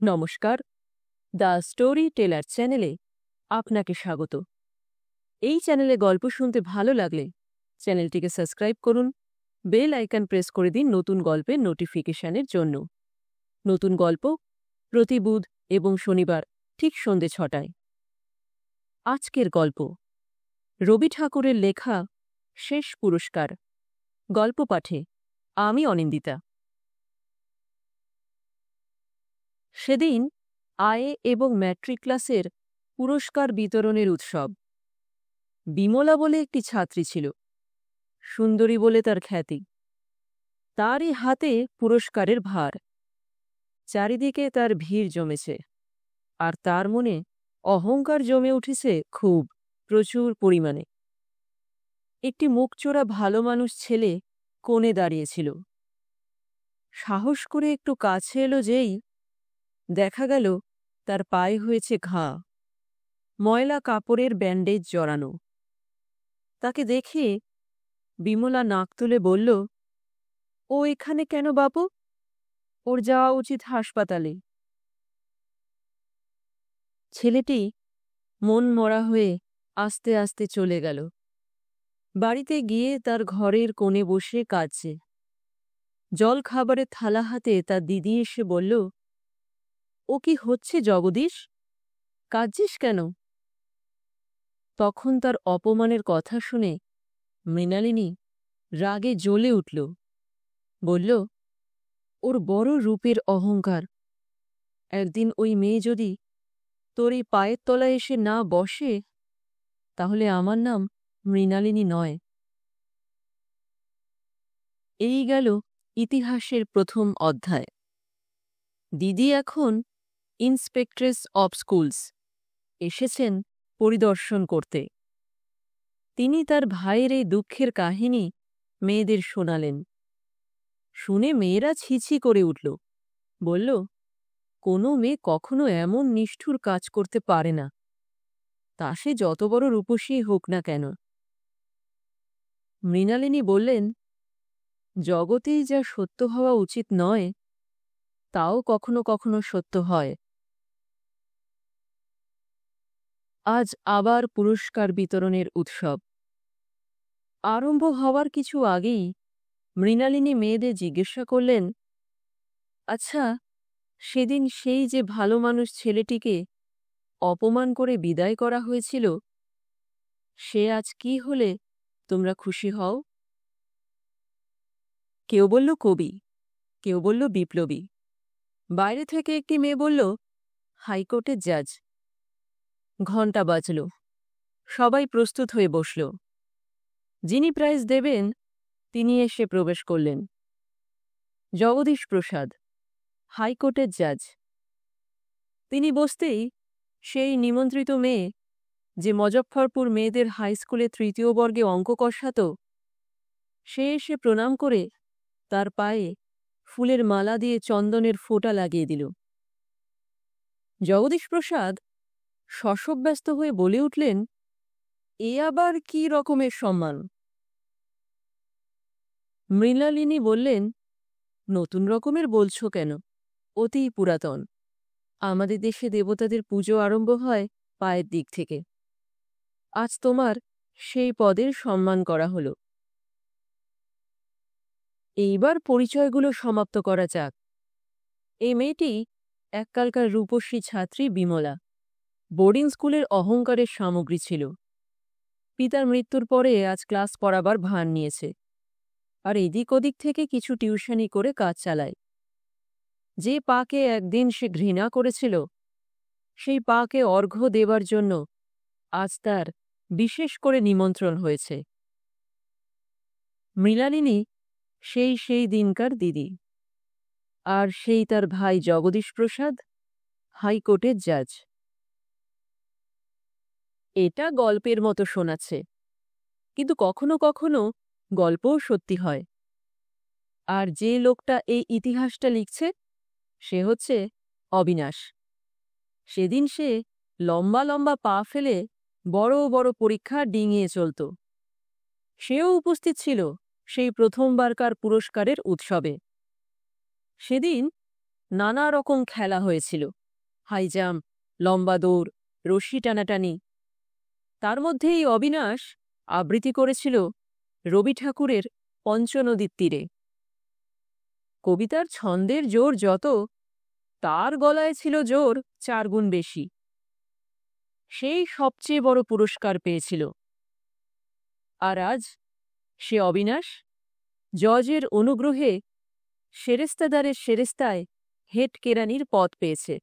নমস্কার, the story teller চ্যানেলে আপনাকে স্বাগত। এই চ্যানেলে গল্প শুনতে ভালো লাগলে চ্যানেলটিকে সাবস্ক্রাইব করুন, বেল আইকন প্রেস করে দিন নতুন গল্পের নোটিফিকেশনের জন্য। নতুন গল্প প্রতি বুধ এবং শনিবার ঠিক সন্ধ্যে ৬টায়। আজকের গল্প রবি ঠাকুরের লেখা শেষ পুরস্কার। গল্প পাঠে আমি অনিন্দিতা। সেদিন আয়ে এবং ম্যাট্রিক ক্লাসের পুরস্কার বিতরণের উৎসব। বিমলা বলে একটি ছাত্রী ছিল, সুন্দরী বলে তার খ্যাতি। তারই হাতে পুরস্কারের ভার। চারিদিকে তার ভিড় জমেছে, আর তার মনে অহংকার জমে উঠেছে খুব, প্রচুর পরিমাণে। একটি মুখচোরা ভালো মানুষ ছেলে কোণে দাঁড়িয়েছিল। সাহস করে একটু কাছে এলো যেই, দেখা গেল তার পায়ে হয়েছে ঘা, ময়লা কাপড়ের ব্যান্ডেজ জড়ানো। তাকে দেখে বিমলা নাক তুলে বলল, ও এখানে কেন বাপু? ওর যাওয়া উচিত হাসপাতালে। ছেলেটি মন মরা হয়ে আস্তে আস্তে চলে গেল। বাড়িতে গিয়ে তার ঘরের কোণে বসে কাঁদছে। জল খাবারের থালা হাতে তার দিদি এসে বলল, ও কি হচ্ছে জগদীশ? কাঁদছিস কেন? তখন তার অপমানের কথা শুনে মৃণালিনী রাগে জ্বলে উঠল। বলল, ওর বড় রূপের অহংকার। একদিন ওই মেয়ে যদি তোর এই পায়ের তলায় এসে না বসে, তাহলে আমার নাম মৃণালিনী নয়। এই গেল ইতিহাসের প্রথম অধ্যায়। দিদি এখন ইন্সপেক্ট্রেস অব স্কুলস এসেছেন পরিদর্শন করতে। তিনি তার ভাইয়ের এই দুঃখের কাহিনী মেয়েদের শোনালেন। শুনে মেয়েরা ছিছি করে উঠল। বলল, কোনো মেয়ে কখনো এমন নিষ্ঠুর কাজ করতে পারে না, তা সে যত বড় রূপসী হোক না কেন। মৃণালিনী বললেন, জগতেই যা সত্য হওয়া উচিত নয়, তাও কখনো কখনো সত্য হয়। আজ আবার পুরস্কার বিতরণের উৎসব। আরম্ভ হওয়ার কিছু আগেই মৃণালিনী মেয়েদের জিজ্ঞাসা করলেন, আচ্ছা, সেদিন সেই যে ভালো মানুষ ছেলেটিকে অপমান করে বিদায় করা হয়েছিল, সে আজ কি হলে তোমরা খুশি হও? কেউ বলল কবি, কেউ বলল বিপ্লবী। বাইরে থেকে একটি মেয়ে বলল, হাইকোর্টের জাজ। ঘণ্টা বাজল। সবাই প্রস্তুত হয়ে বসল। যিনি প্রাইজ দেবেন তিনি এসে প্রবেশ করলেন। জগদীশ প্রসাদ, হাইকোর্টের জাজ। তিনি বসতেই সেই নিমন্ত্রিত মেয়ে, যে মজফ্ফরপুর মেয়েদের হাইস্কুলে তৃতীয় বর্গে অঙ্ক কষাত, সে এসে প্রণাম করে তার পায়ে ফুলের মালা দিয়ে চন্দনের ফোঁটা লাগিয়ে দিল। জগদীশ প্রসাদ শশব্যস্ত হয়ে বলে উঠলেন, এ আবার কি রকমের সম্মান? মৃণালিনী বললেন, নতুন রকমের বলছ কেন? অতি পুরাতন। আমাদের দেশে দেবতাদের পুজো আরম্ভ হয় পায়ের দিক থেকে। আজ তোমার সেই পদের সম্মান করা হল। এইবার পরিচয়গুলো সমাপ্ত করা যাক। এই মেয়েটি এককালকার রূপসী ছাত্রী বিমলা। বোর্ডিং স্কুলের অহংকারের সামগ্রী ছিল। পিতার মৃত্যুর পরে আজ ক্লাস পড়াবার ভান নিয়েছে, আর এদিক ওদিক থেকে কিছু টিউশনি করে কাজ চালায়। যে পাকে একদিন সে ঘৃণা করেছিল, সেই পাকে অর্ঘ্য দেবার জন্য আজ তার বিশেষ করে নিমন্ত্রণ হয়েছে। মৃণালিনী সেই দিনকার দিদি, আর সেই তার ভাই জগদীশ প্রসাদ, হাইকোর্টের জাজ। এটা গল্পের মতো শোনাচ্ছে, কিন্তু কখনো কখনো গল্পও সত্যি হয়। আর যে লোকটা এই ইতিহাসটা লিখছে, সে হচ্ছে অবিনাশ। সেদিন সে লম্বা লম্বা পা ফেলে বড় বড় পরীক্ষা ডিঙিয়ে চলত। সেও উপস্থিত ছিল সেই প্রথমবারকার পুরস্কারের উৎসবে। সেদিন নানা রকম খেলা হয়েছিল, হাই জাম্প, লম্বা দৌড়, রশ্মি টানাটানি। তার মধ্যেই অবিনাশ আবৃত্তি করেছিল রবি ঠাকুরের পঞ্চনদীর তীরে। কবিতার ছন্দের জোর যত, তার গলায় ছিল জোর 4 গুণ বেশি। সেই সবচেয়ে বড় পুরস্কার পেয়েছিল। আর আজ সে অবিনাশ জজের অনুগ্রহে সেরেস্তাদারের সেরেস্তায় হেড কেরানির পদ পেয়েছে।